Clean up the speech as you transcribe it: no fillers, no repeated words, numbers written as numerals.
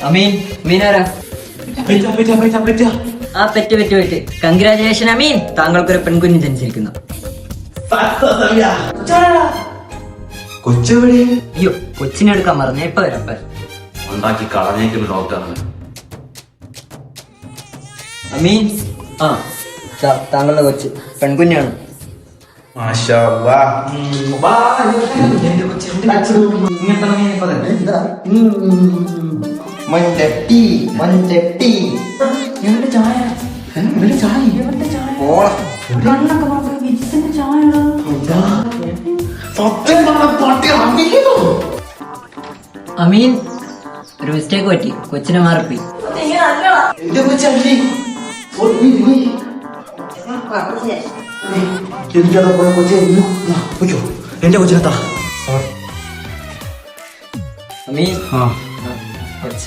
അമീൻ, അമീനാരാ? ആ pet. Congratulation അമീൻ, താങ്കൾക്കൊരു പെൺകുഞ്ഞ് ജനിച്ചിരിക്കുന്നു. കൊച്ചെവിടെ? അയ്യോ, കൊച്ചിനെ എടുക്കാൻ മറന്നു. ഇപ്പൊ വരാം. ഉണ്ടാക്കി കളഞ്ഞേക്കുന്ന ഡോക്ടറാണ്. അമീൻ, ആ താങ്കളുടെ കൊച്ച് പെൺകുഞ്ഞാണ്. അമീൻ, ഒരു മിസ്റ്റേക്ക് പറ്റി, കൊച്ചിനെ മാറിപ്പോയി. എന്റെ കൊച്ചിനെത്താ അമീൻ, കൊച്ച്